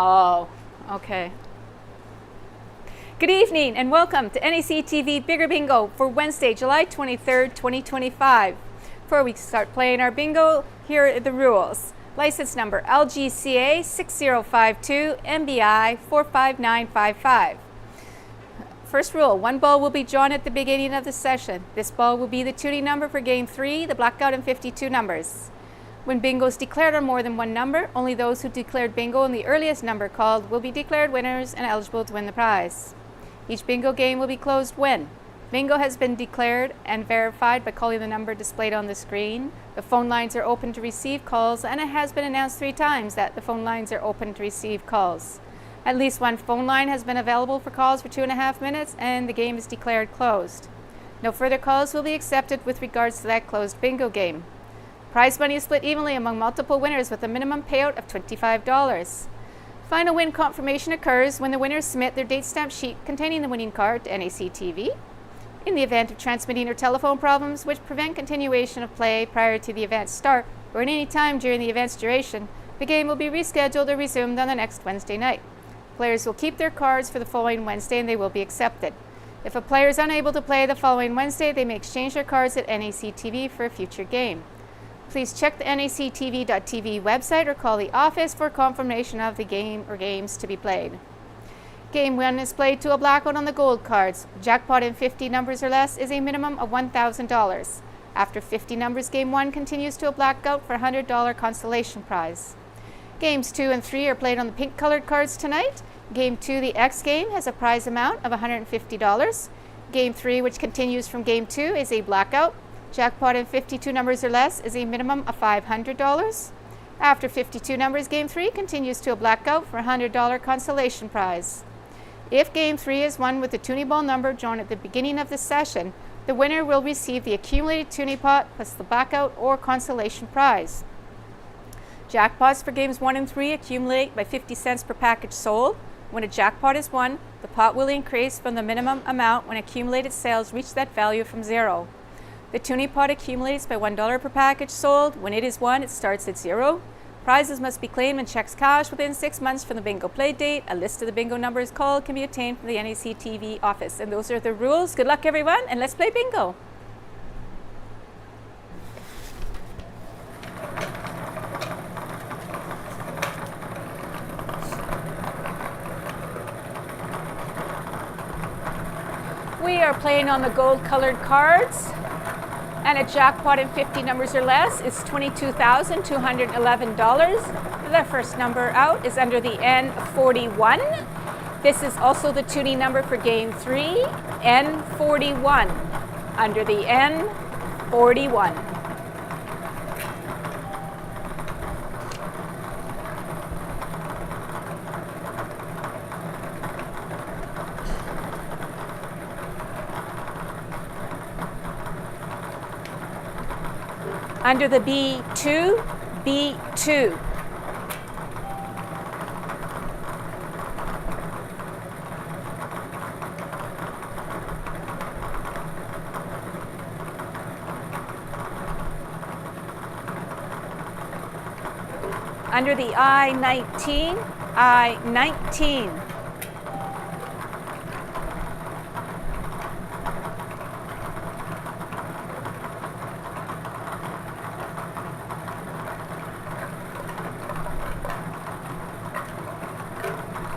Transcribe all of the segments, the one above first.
Oh, okay. Good evening and welcome to NACTV Bigger Bingo for Wednesday, July 23rd, 2025. Before we start playing our bingo, here are the rules. License number LGCA 6052 MBI 45955. First rule, one ball will be drawn at the beginning of the session. This ball will be the tuning number for Game 3, the blackout and 52 numbers. When bingo is declared on more than one number, only those who declared bingo on the earliest number called will be declared winners and eligible to win the prize. Each bingo game will be closed when bingo has been declared and verified by calling the number displayed on the screen. The phone lines are open to receive calls, and it has been announced 3 times that the phone lines are open to receive calls. At least one phone line has been available for calls for 2.5 minutes, and the game is declared closed. No further calls will be accepted with regards to that closed bingo game. Prize money is split evenly among multiple winners with a minimum payout of $25. Final win confirmation occurs when the winners submit their date stamp sheet containing the winning card to NACTV. In the event of transmitting or telephone problems which prevent continuation of play prior to the event's start or at any time during the event's duration, the game will be rescheduled or resumed on the next Wednesday night. Players will keep their cards for the following Wednesday and they will be accepted. If a player is unable to play the following Wednesday, they may exchange their cards at NACTV for a future game. Please check the NACTV.tv website or call the office for confirmation of the game or games to be played. Game 1 is played to a blackout on the gold cards. Jackpot in 50 numbers or less is a minimum of $1,000. After 50 numbers, Game 1 continues to a blackout for a $100 consolation prize. Games 2 and 3 are played on the pink colored cards tonight. Game 2, the X game, has a prize amount of $150. Game 3, which continues from Game 2, is a blackout. Jackpot in 52 numbers or less is a minimum of $500. After 52 numbers, Game 3 continues to a blackout for a $100 consolation prize. If Game 3 is won with the tuning ball number drawn at the beginning of the session, the winner will receive the accumulated tuning pot plus the blackout or consolation prize. Jackpots for Games 1 and 3 accumulate by 50 cents per package sold. When a jackpot is won, the pot will increase from the minimum amount when accumulated sales reach that value from 0. The tuning pot accumulates by $1 per package sold. When it is won, it starts at 0. Prizes must be claimed and checks cashed within 6 months from the bingo play date. A list of the bingo numbers called can be obtained from the NACTV office. And those are the rules. Good luck, everyone, and let's play bingo. We are playing on the gold-colored cards. And a jackpot in 50 numbers or less is $22,211. The first number out is under the N41. This is also the tuning number for Game 3, N41, under the N41. Under the B2, B2. Under the I-19, I-19.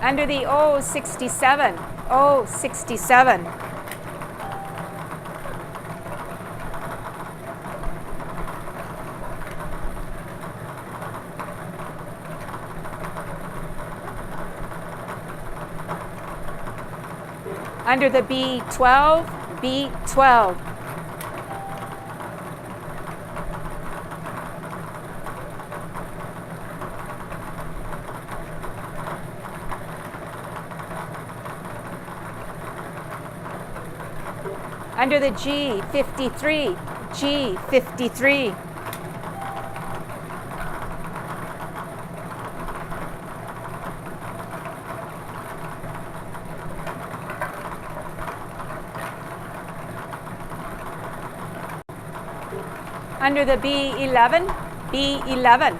Under the O67, O67. Under the B12, B12. Under the G53, G53. Under the B11, B11.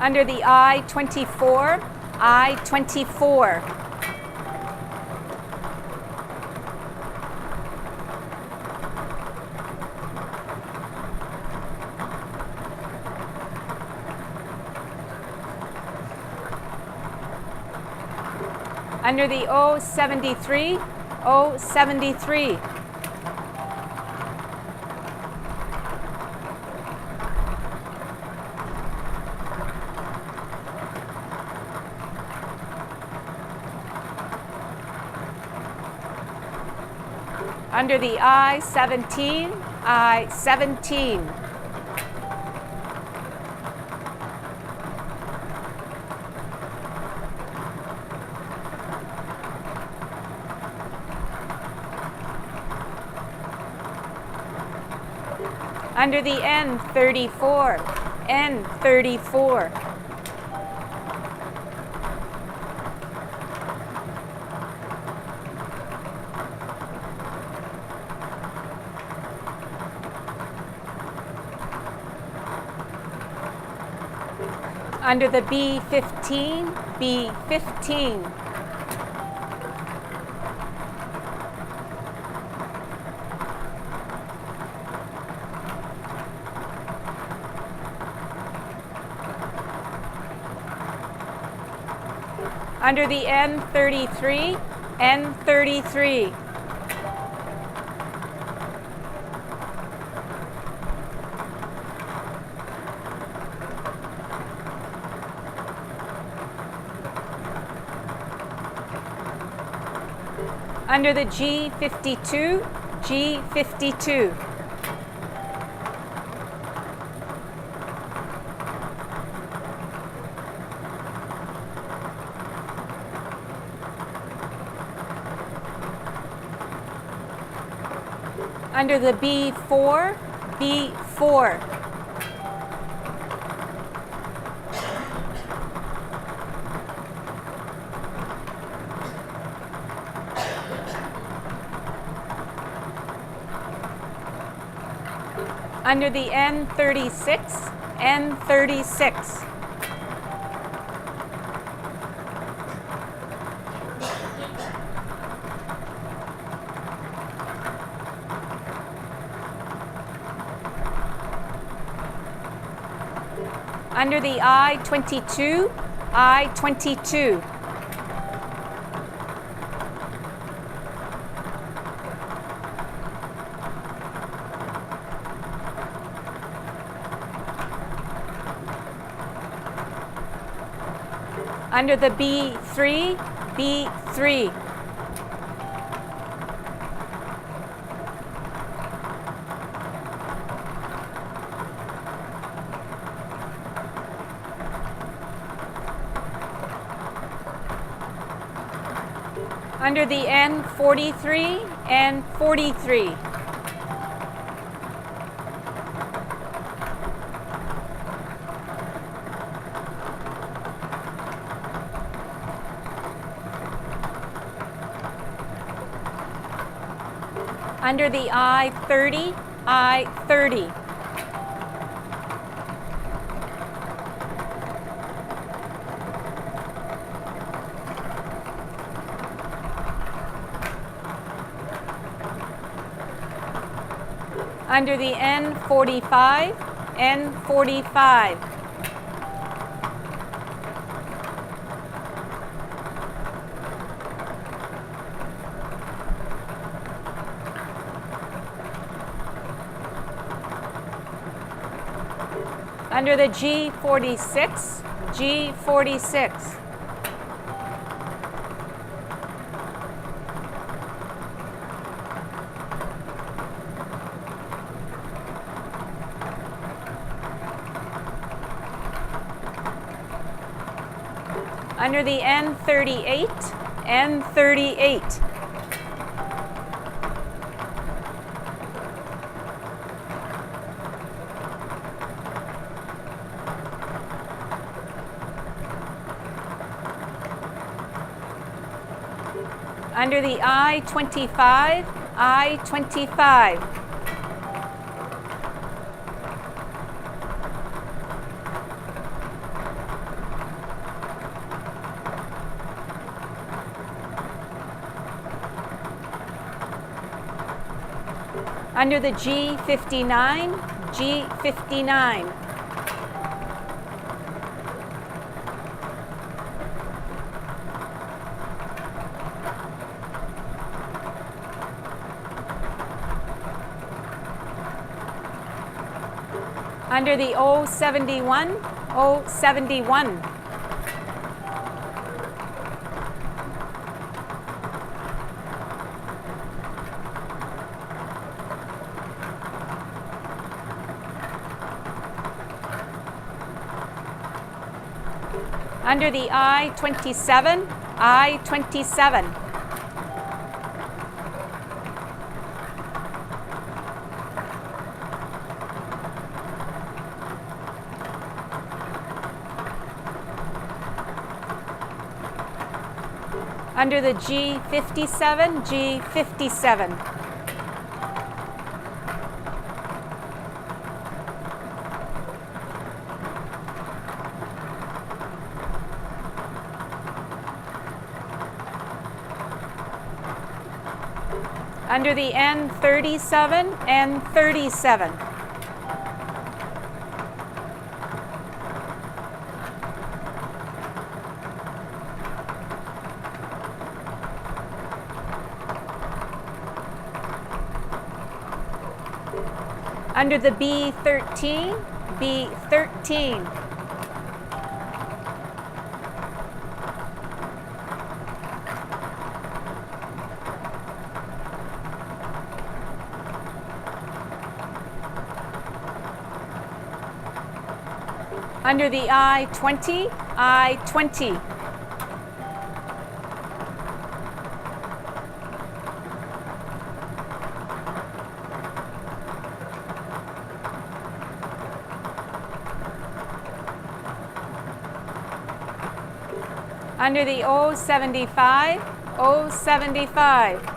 Under the I-24, I-24. Under the O-73, O-73. Under the I-17, I-17. Under the N-34, N-34. Under the B-15, B-15. Under the N-33, N-33. Under the G-52, G-52. Under the B-4, B-4. Under the N-36, N-36. Under the I-22, I-22. Under the B-3, B-3. Under the N-43, N-43. Under the I-30, I-30. Under the N-45, N-45. Under the G-46, G-46. Under the N-38, N-38. Under the I-25, I-25. Under the G59, G59. Under the O71, O71. Under the I27, I27. Under the G57, G57. Under the N37, N37. Under the B13, B13. Under the I20, I20. Under the O75, O75.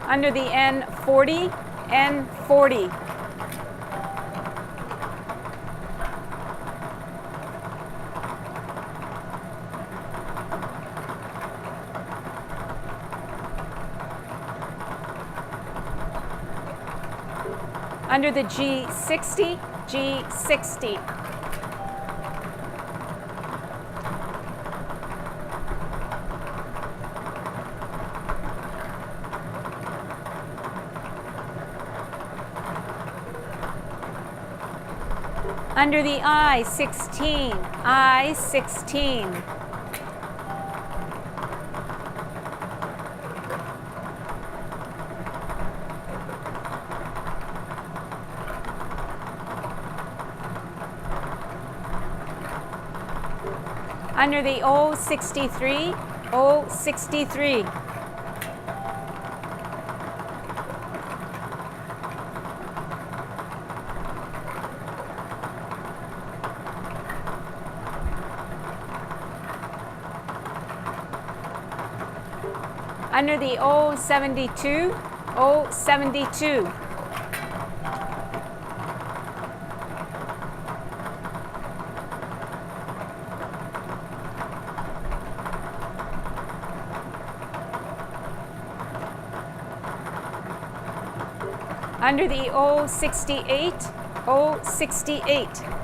Under the N40, N40. Under the G60, G60. Under the I16, I16. Under the O63, O63. Under the O72, O72. Under the O68, O68.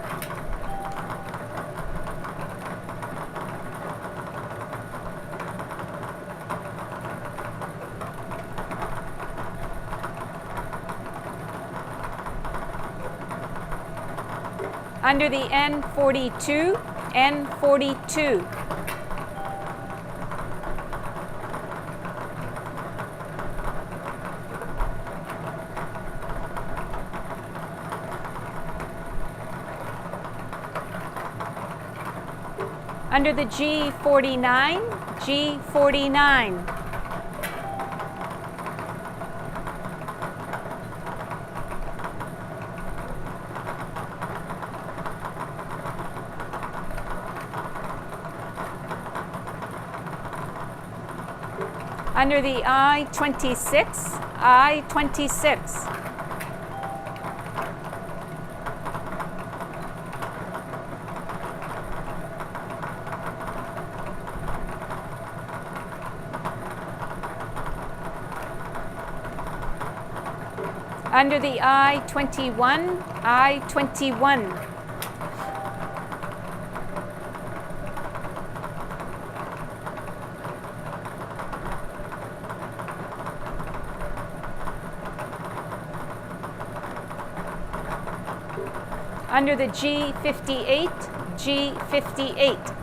Under the N42, N42. Under the G49, G49. Under the I26, I26. Under the I-21, I-21. Under the G58, G58.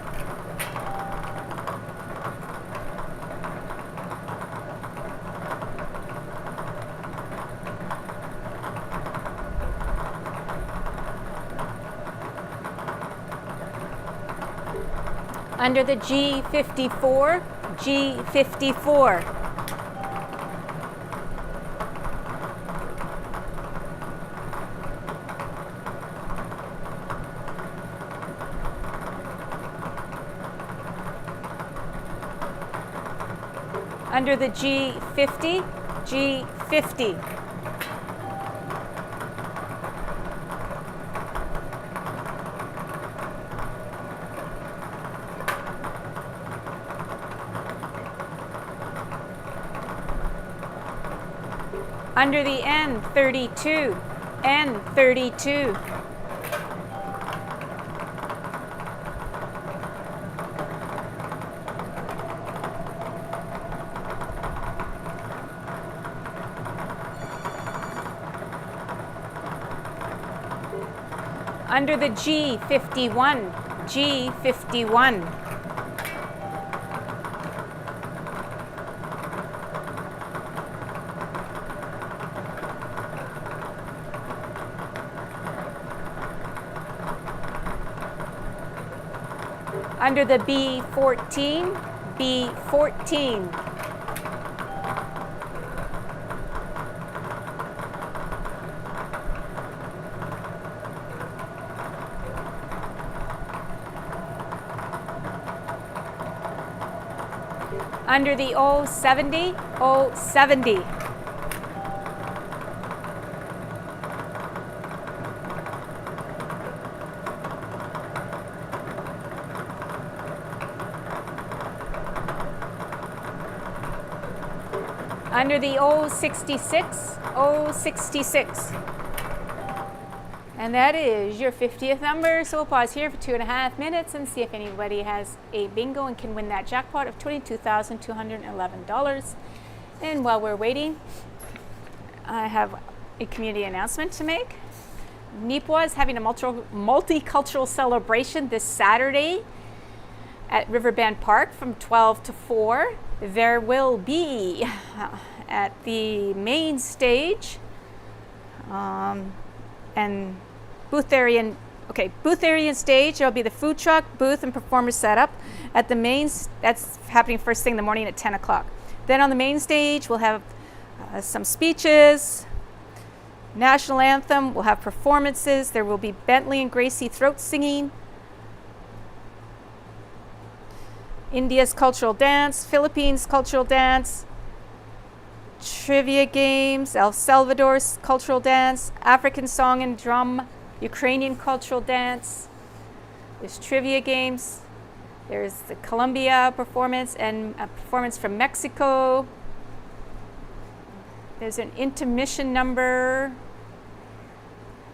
Under the G54, G54. Under the G50, G50. Under the N32, N32. Under the G51, G51. Under the B14, B14. Under the O70, O70. Under the O66, O66. And that is your 50th number. So we'll pause here for 2.5 minutes and see if anybody has a bingo and can win that jackpot of $22,211. And while we're waiting, I have a community announcement to make. NIPWA is having a multicultural celebration this Saturday at Riverbend Park from 12 to 4. There will be at the main stage and booth area and stage. There'll be the food truck, booth, and performer setup at the main. That's happening first thing in the morning at 10 o'clock. Then on the main stage, we'll have some speeches, national anthem. We'll have performances. There will be Bentley and Gracie throat singing, India's cultural dance, Philippines cultural dance, trivia games, El Salvador's cultural dance, African song and drum, Ukrainian cultural dance. There's trivia games. There's the Colombia performance and a performance from Mexico. There's an intermission number.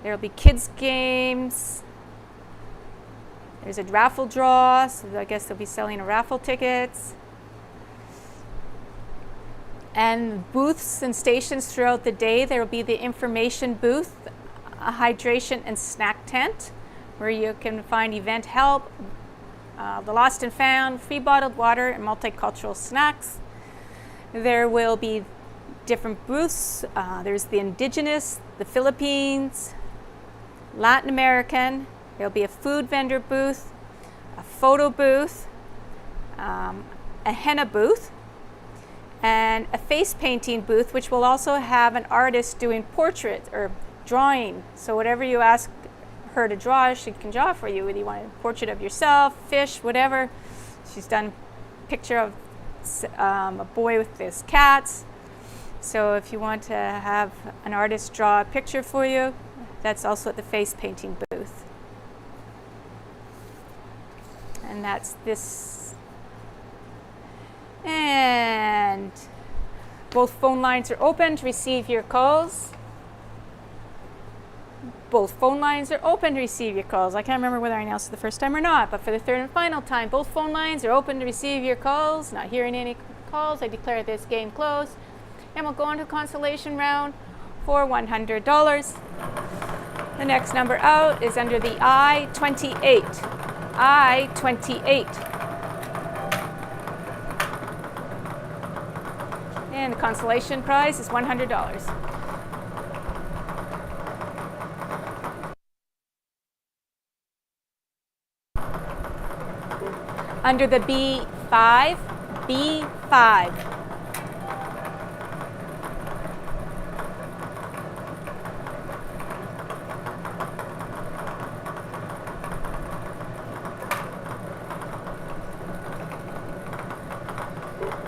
There will be kids games. There's a raffle draw, so I guess they'll be selling raffle tickets. And booths and stations throughout the day. There will be the information booth, a hydration and snack tent, where you can find event help, the lost and found, free bottled water, and multicultural snacks. There will be different booths. There's the Indigenous, the Philippines, Latin American. There'll be a food vendor booth, a photo booth, a henna booth, and a face painting booth, which will also have an artist doing portrait or drawing. So whatever you ask her to draw, she can draw for you. Whether you want a portrait of yourself, fish, whatever. She's done a picture of a boy with his cats. So if you want to have an artist draw a picture for you, that's also at the face painting booth. And that's this. And both phone lines are open to receive your calls. Both phone lines are open to receive your calls. I can't remember whether I announced it the first time or not, but for the third and final time, both phone lines are open to receive your calls. Not hearing any calls, I declare this game closed. And we'll go on to consolation round for $100. The next number out is under the I-28. I-28. And the consolation prize is $100. Under the B5, B5.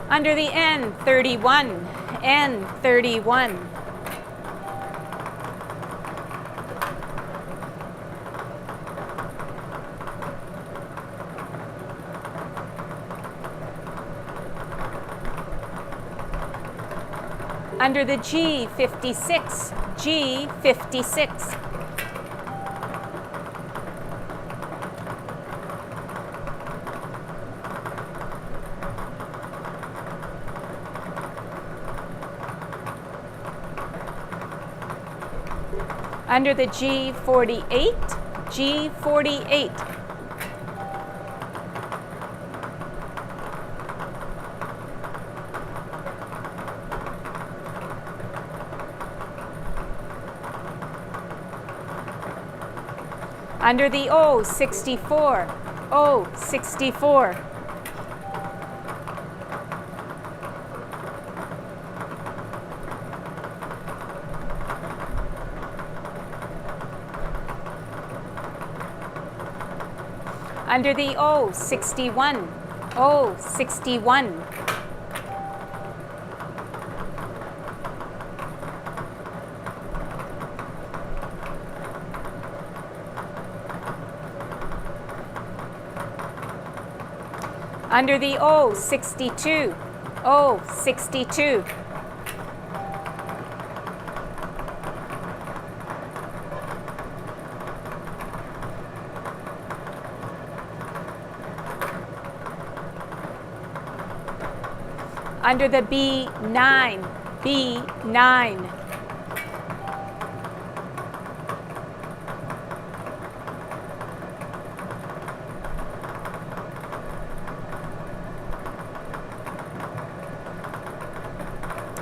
Under the N31, N31. Under the G56, G56. Under the G48, G48. Under the O64, O64. Under the O61, O61. Under the O62, O62. Under the B9, B9.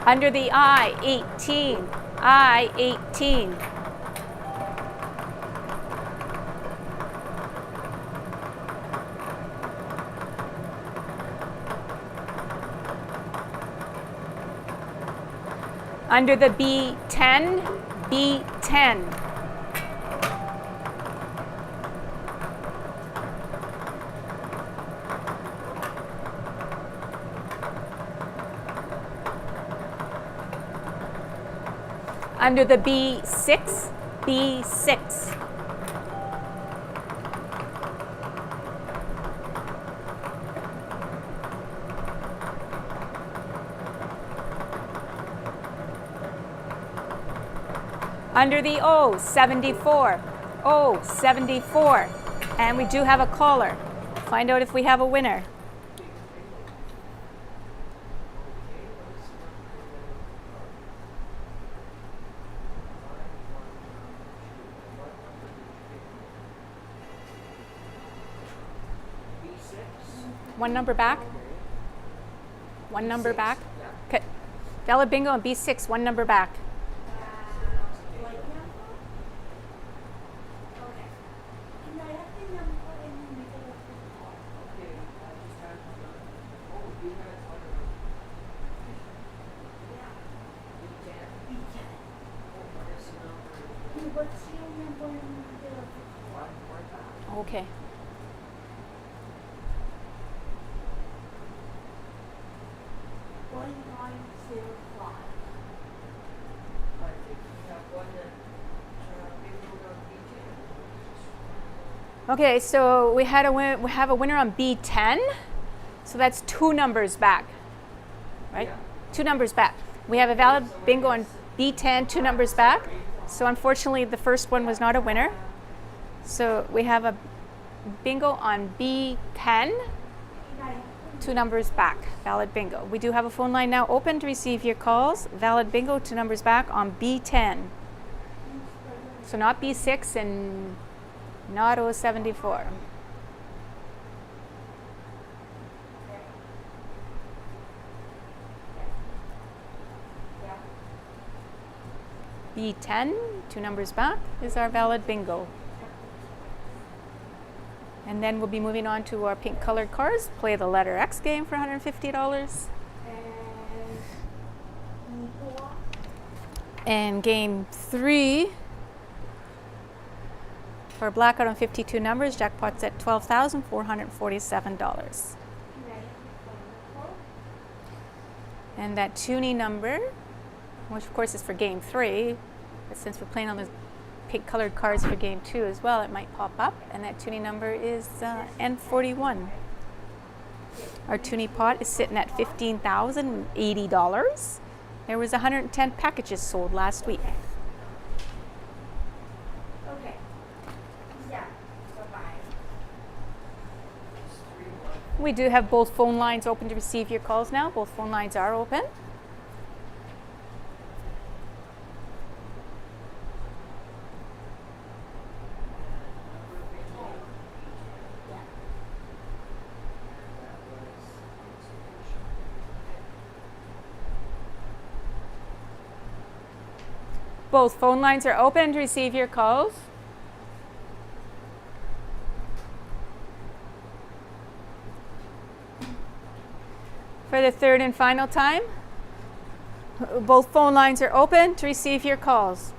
Under the I18, I18. Under the B10, B10. Under the B6, B6. Under the O74, O74. And we do have a caller. Find out if we have a winner. One number back? One number back? Okay. Dollar Bingo and B6, one number back. Okay. Okay, so we have a winner on B10, so that's two numbers back, right? Yeah. Two numbers back. We have a valid bingo on B10, two numbers back. So unfortunately, the first one was not a winner. So we have a bingo on B10, 2 numbers back, valid bingo. We do have a phone line now open to receive your calls. Valid bingo, 2 numbers back on B10. So not B6 and not 074. B10, 2 numbers back, is our valid bingo. And then we'll be moving on to our pink colored cards. Play the letter X game for $150. And game 3 for blackout on 52 numbers. Jackpot's at $12,447. And that toonie number, which of course is for game 3, but since we're playing on the pink colored cards for game 2 as well, it might pop up, and that toonie number is N41. Our toonie pot is sitting at $15,080. There was 110 packages sold last week. Okay. Yeah. Bye-bye. We do have both phone lines open to receive your calls now. Both phone lines are open. Both phone lines are open to receive your calls. For the third and final time, both phone lines are open to receive your calls.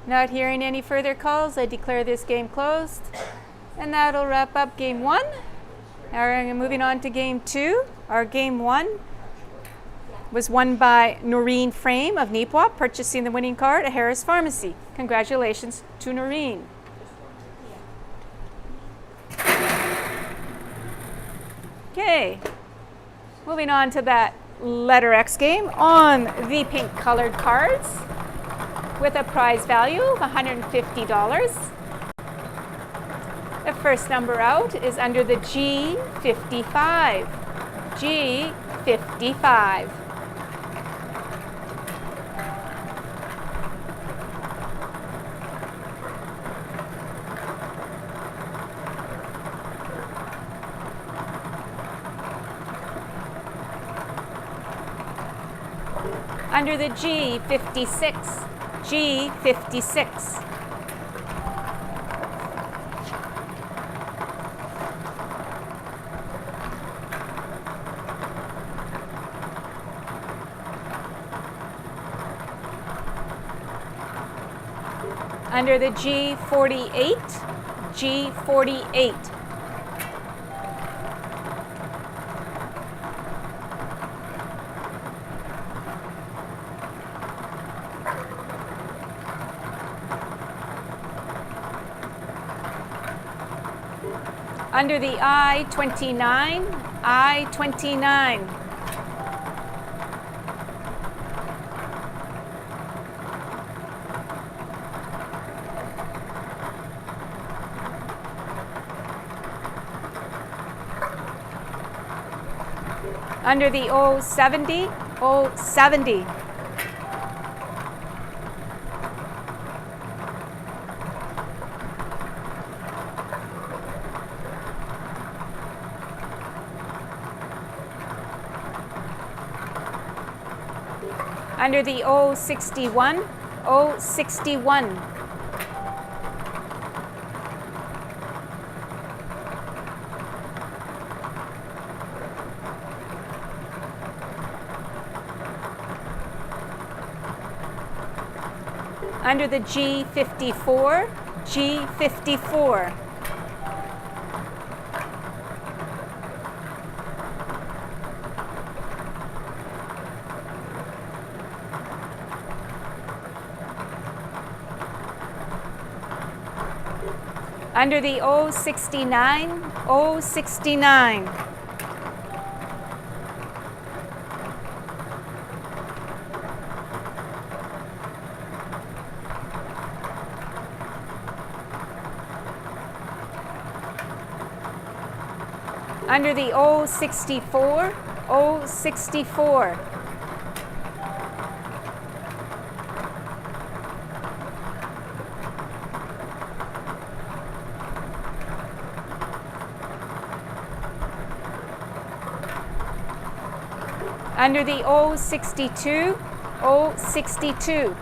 Not hearing any further calls, I declare this game closed. And that'll wrap up game 1. Now we're moving on to game 2. Our game 1 was won by Noreen Frame of Neepwa, purchasing the winning card at Harris Pharmacy. Congratulations to Noreen. Okay, moving on to that letter X game on the pink colored cards with a prize value of $150. The first number out is under the G55. G55. Under the G56, G56. Under the G48, G48. Under the I-29, I-29. Under the O-70, O-70. Under the O61, O61. Under the G54, G54. Under the O69, O69. Under the O64, O64. Under the O62, O62.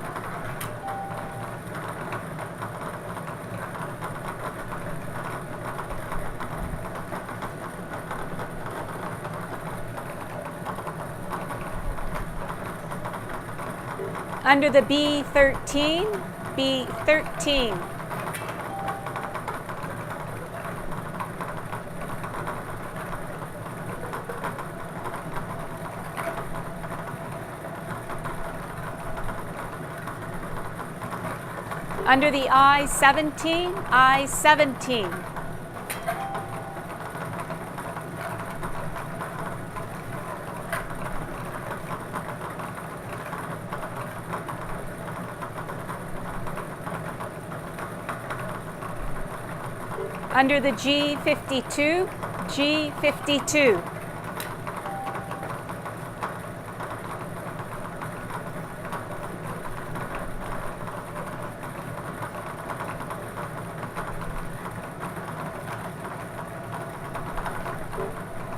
Under the B13, B13. Under the I-17, I-17. Under the G52, G52.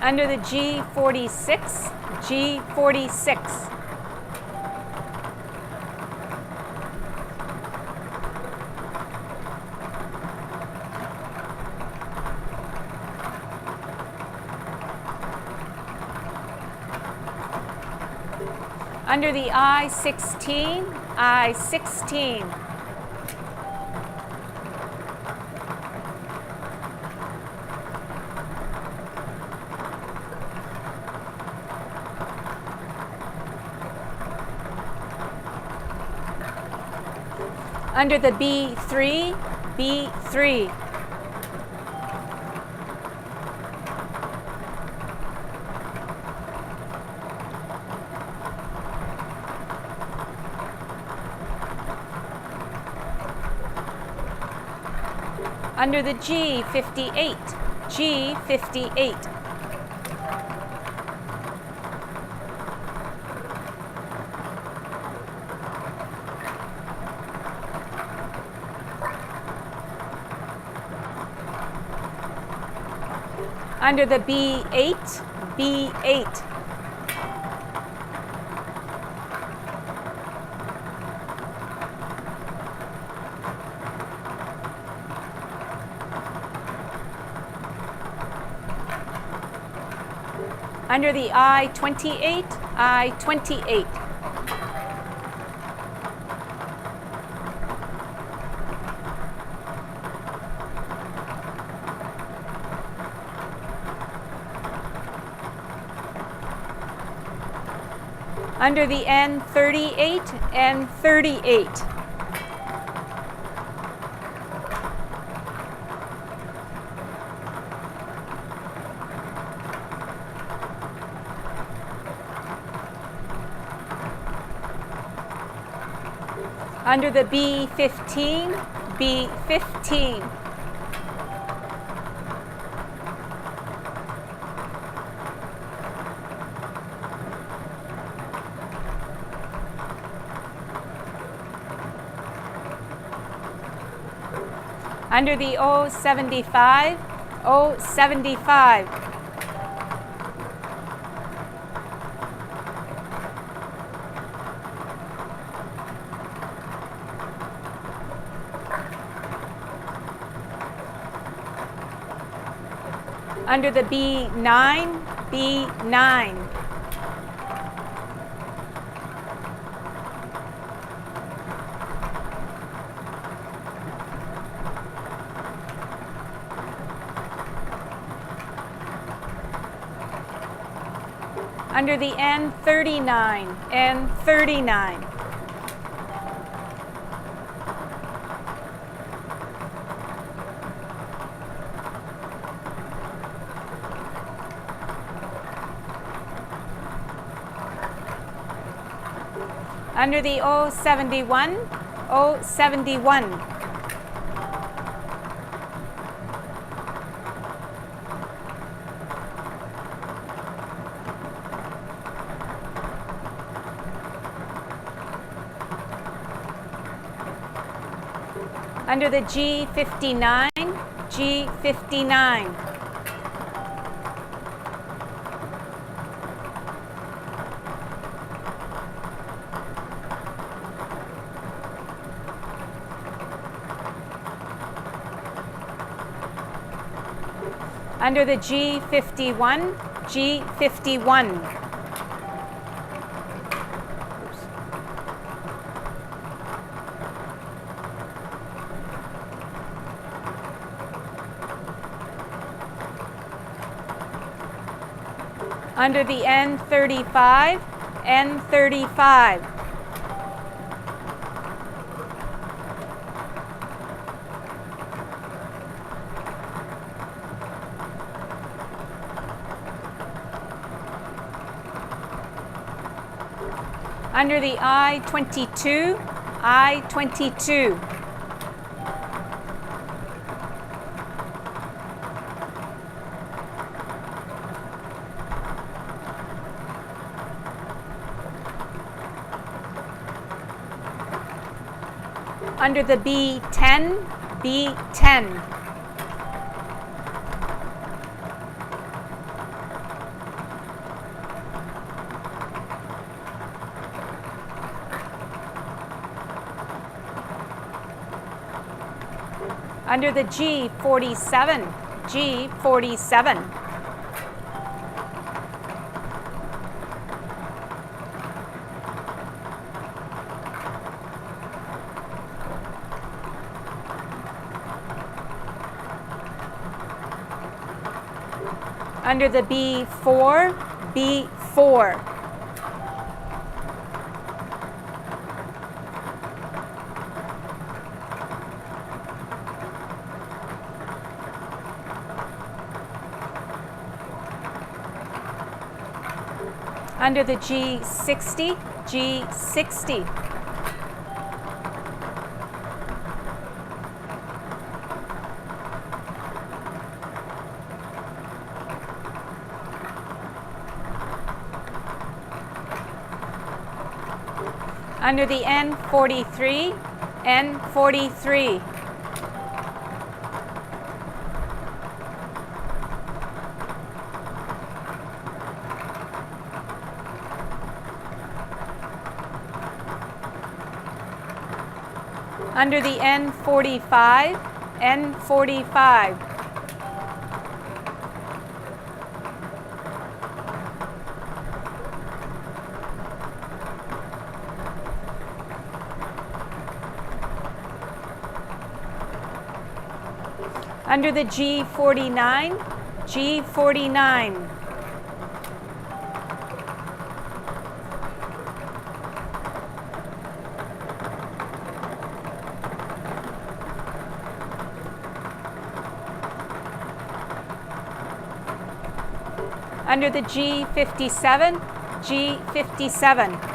Under the G46, G46. Under the I-16, I-16. Under the B3, B3. Under the G58, G58. Under the B8, B8. Under the I-28, I-28. Under the N38, N38. Under the B15, B15. Under the O75, O75. Under the B9, B9. Under the N39, N39. Under the O71, O71. Under the G59, G59. Under the G51, G51. Under the N35, N35. Under the I-22, I-22. Under the B10, B10. Under the G47, G47. Under the B4, B4. Under the G60, G60. Under the N43, N43. Under the N45, N45. Under the G49, G49. Under the G57, G57.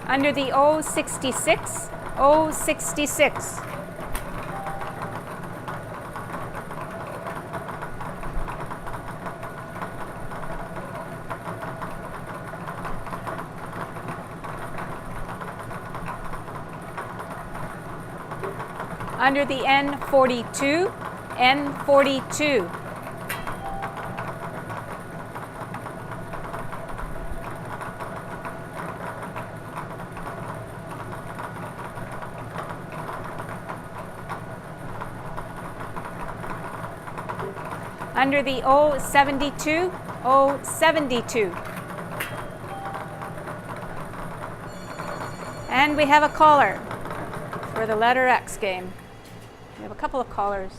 Under the O66, O66. Under the N42, N42. Under the O72, O72. And we have a caller for the letter X game. We have a couple of callers.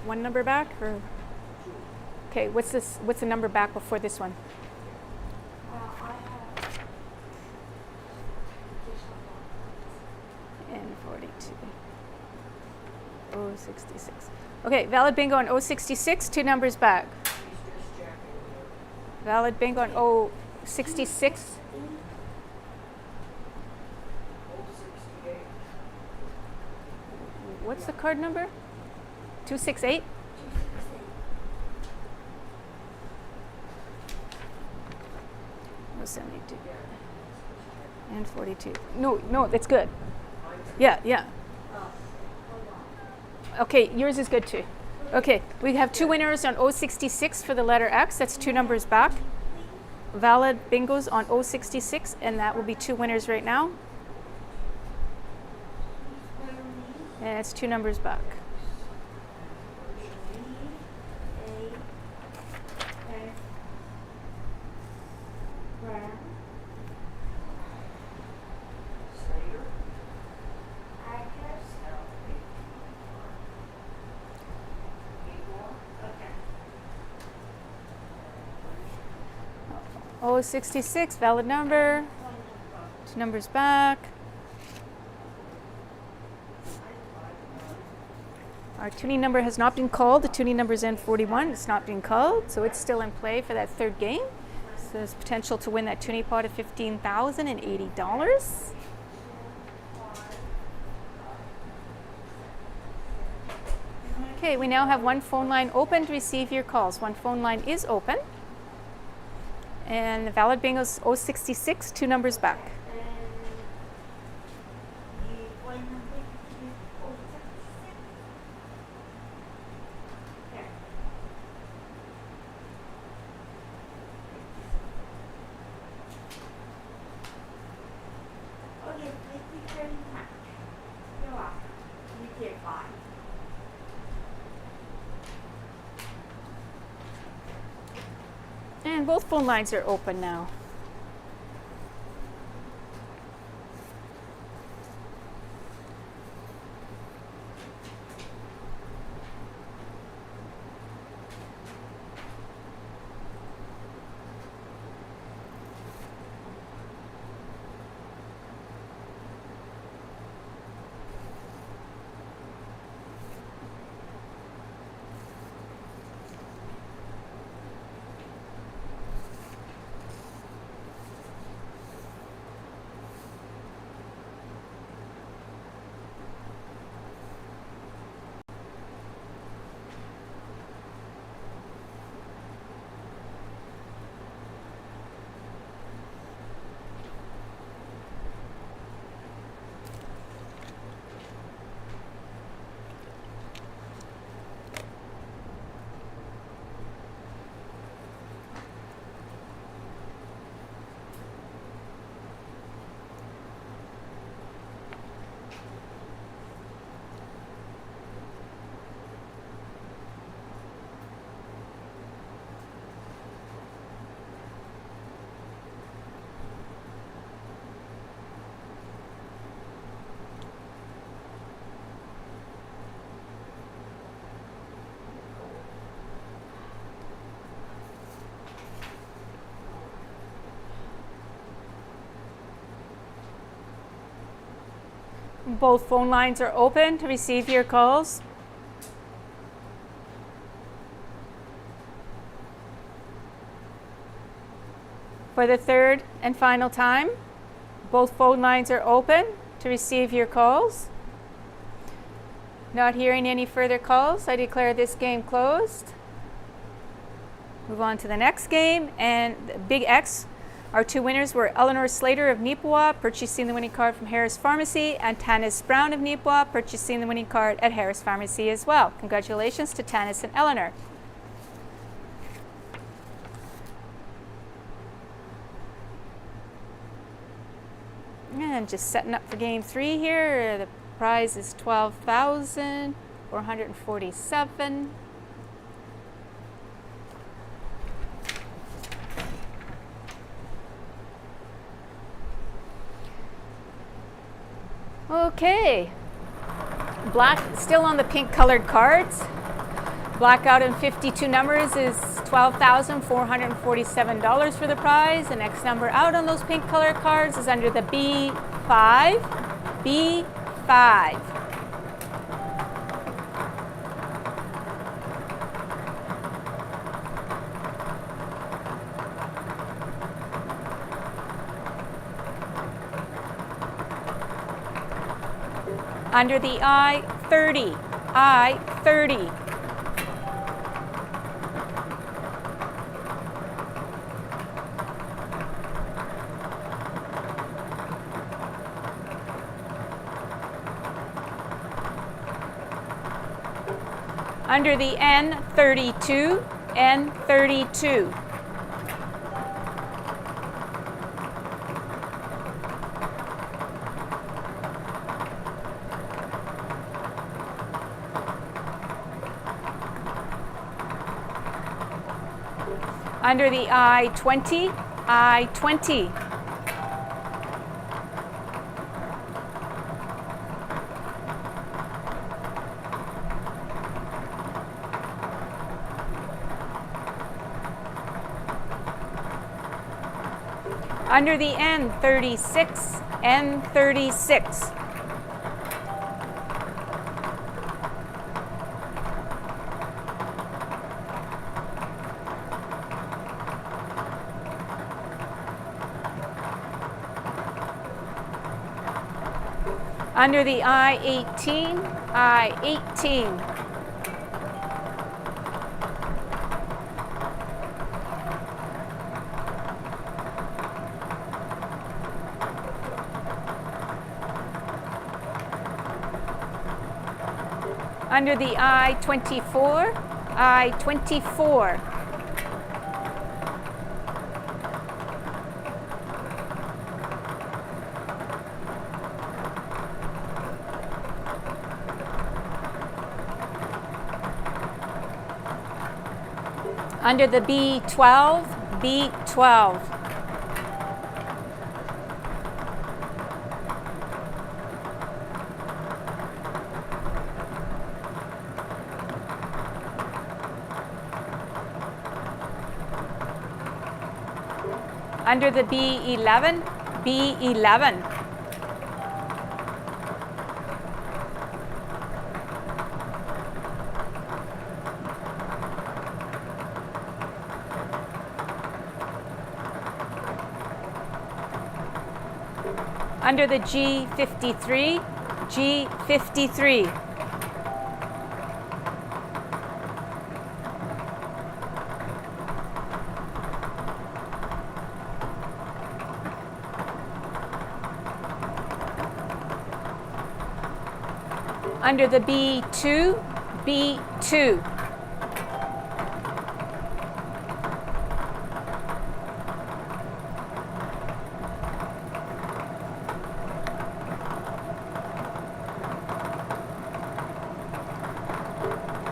One number back, or okay? What's this? What's the number back before this one? N42. 066. Okay, valid bingo on 066, 2 numbers back. Valid bingo on 066. What's the card number? 268? No, 72. And 42. No, that's good. Yeah. Okay, yours is good too. Okay, we have 2 winners on 066 for the letter X. That's 2 numbers back. Valid bingos on 066, and that will be 2 winners right now. And it's 2 numbers back. Oh, 66, valid number. 2 numbers back. Our tuning number has not been called. The tuning number is N41. It's not been called, so it's still in play for that 3rd game. So there's potential to win that tuning pot of $15,080. Okay, we now have 1 phone line open to receive your calls. 1 phone line is open. And the valid bingo is 066, 2 numbers back. And both phone lines are open now. Both phone lines are open to receive your calls. For the 3rd and final time, both phone lines are open to receive your calls. Not hearing any further calls, I declare this game closed. Move on to the next game, and the Big X. Our 2 winners were Eleanor Slater of Neepawa, purchasing the winning card from Harris Pharmacy, and Tanis Brown of Neepawa, purchasing the winning card at Harris Pharmacy as well. Congratulations to Tanis and Eleanor. And just setting up for game 3 here. The prize is $12,447. Okay, black still on the pink colored cards. Blackout in 52 numbers is $12,447 for the prize. The next number out on those pink colored cards is under the B5. B5. Under the I, 30. I, 30. Under the N, 32. N, 32. Under the I, 20. I, 20. Under the N, 36. N, 36. Under the I, 18. I, 18. Under the I, 24. I, 24. Under the B, 12. B, 12. Under the B, 11. B, 11. Under the G, 53. G, 53. Under the B2, B2.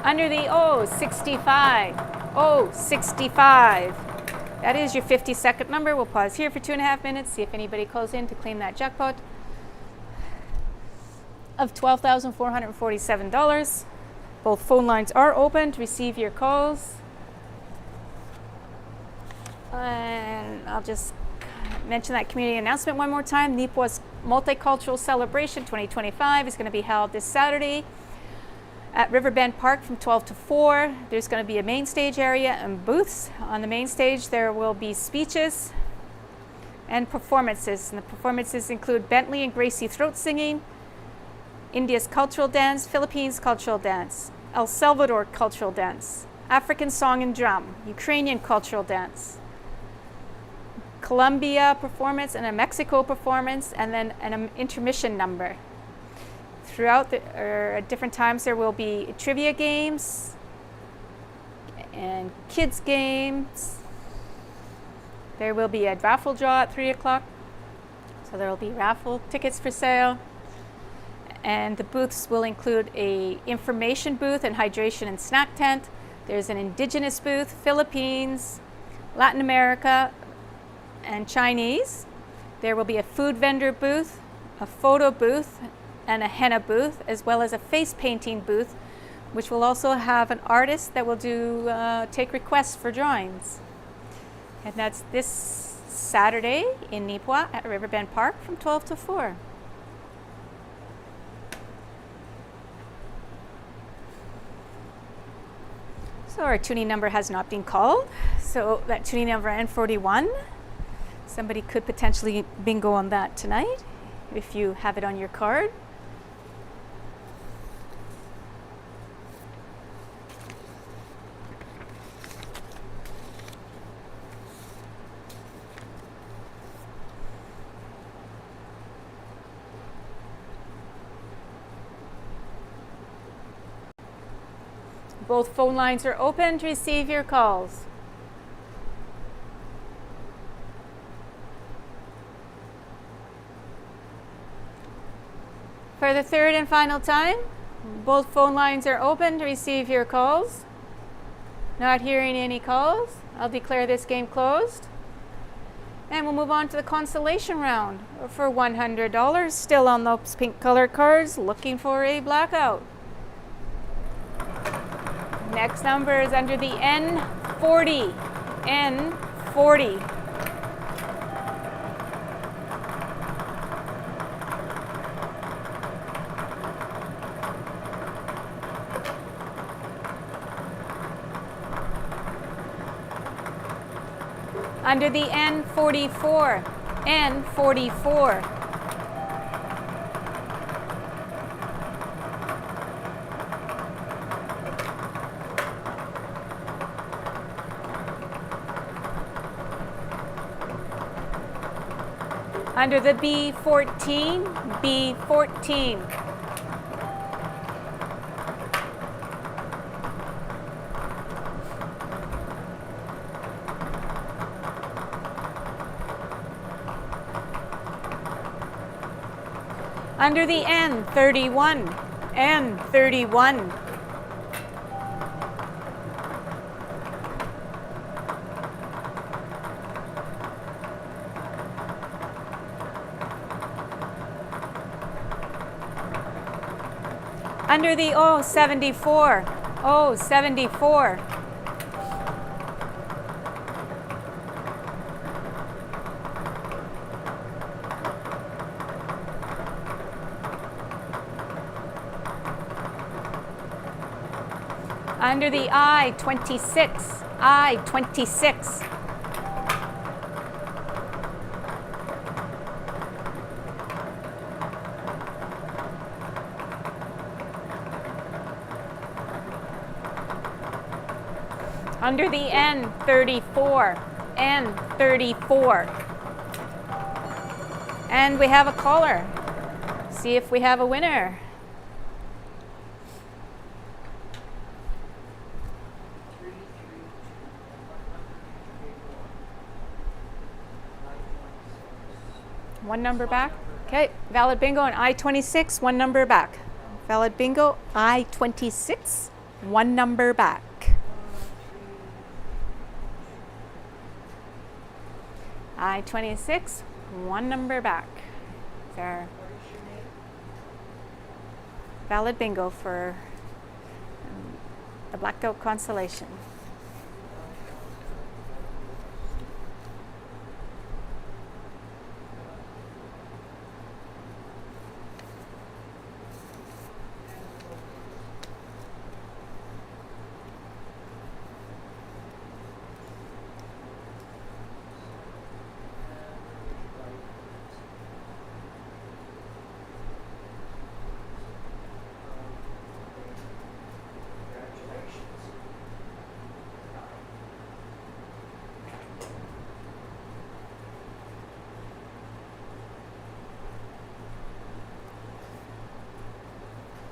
Under the O, 65. O, 65. That is your 50-second number. We'll pause here for 2.5 minutes, see if anybody calls in to claim that jackpot of $12,447. Both phone lines are open to receive your calls. And I'll just mention that community announcement one more time. Nipaw's Multicultural Celebration 2025 is going to be held this Saturday at Riverbend Park from 12 to 4. There's going to be a main stage area and booths. On the main stage there will be speeches and performances. And the performances include Bentley and Gracie throat singing, India's cultural dance, Philippines cultural dance, El Salvador cultural dance, African song and drum, Ukrainian cultural dance, Colombia performance and a Mexico performance, and then an intermission number. Throughout at different times there will be trivia games and kids games. There will be a raffle draw at 3 o'clock. So there will be raffle tickets for sale. And the booths will include a information booth and hydration and snack tent. There's an indigenous booth, Philippines, Latin America, and Chinese. There will be a food vendor booth, a photo booth, and a henna booth, as well as a face painting booth, which will also have an artist that will take requests for drawings. And that's this Saturday in Nipawa at Riverbend Park from 12 to 4. So our tuning number has not been called. So that tuning number N41, somebody could potentially bingo on that tonight if you have it on your card. Both phone lines are open to receive your calls. For the third and final time, both phone lines are open to receive your calls. Not hearing any calls, I'll declare this game closed. And we'll move on to the consolation round for $100, still on those pink color cards, looking for a blackout. Next number is under the N40. N40. Under the N44. N44. Under the B14, B14. Under the N31, N31. Under the O74, O74. Under the I26, I26. Under the N34, N34. And we have a caller. See if we have a winner. One number back. Okay, valid bingo on I26, one number back. Valid bingo, I26, one number back. I26, one number back. There. Valid bingo for the blackout constellation.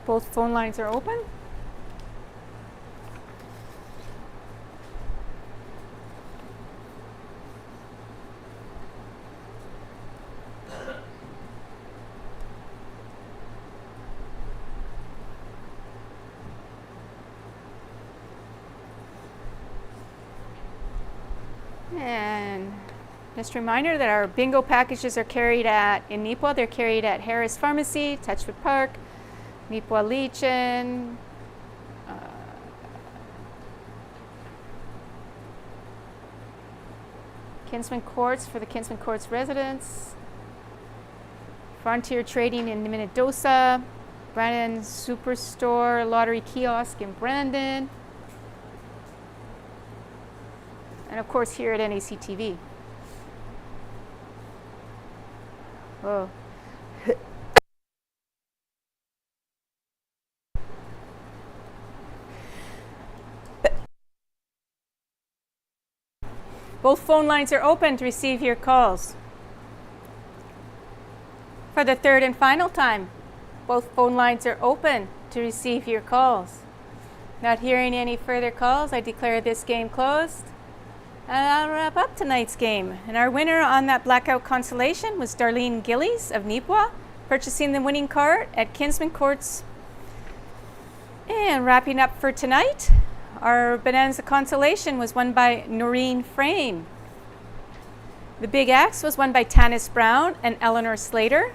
Both phone lines are open. And just a reminder that our bingo packages are carried in Nipah. They're carried at Harris Pharmacy, Touchwood Park, Nipah Legion, Kinsman Courts for the Kinsman Courts residents, Frontier Trading in Minnedosa, Brandon Superstore Lottery Kiosk in Brandon, and of course here at NACTV. Whoa. Both phone lines are open to receive your calls. For the third and final time, both phone lines are open to receive your calls. Not hearing any further calls, I declare this game closed. And I'll wrap up tonight's game. And our winner on that Blackout Constellation was Darlene Gillies of Nipwa, purchasing the winning card at Kinsman Courts. And wrapping up for tonight, our Bonanza Constellation was won by Noreen Frame. The Big Axe was won by Tanis Brown and Eleanor Slater.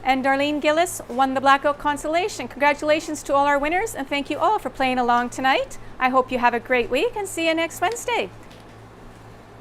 And Darlene Gillis won the Blackout Constellation. Congratulations to all our winners, and thank you all for playing along tonight. I hope you have a great week and see you next Wednesday.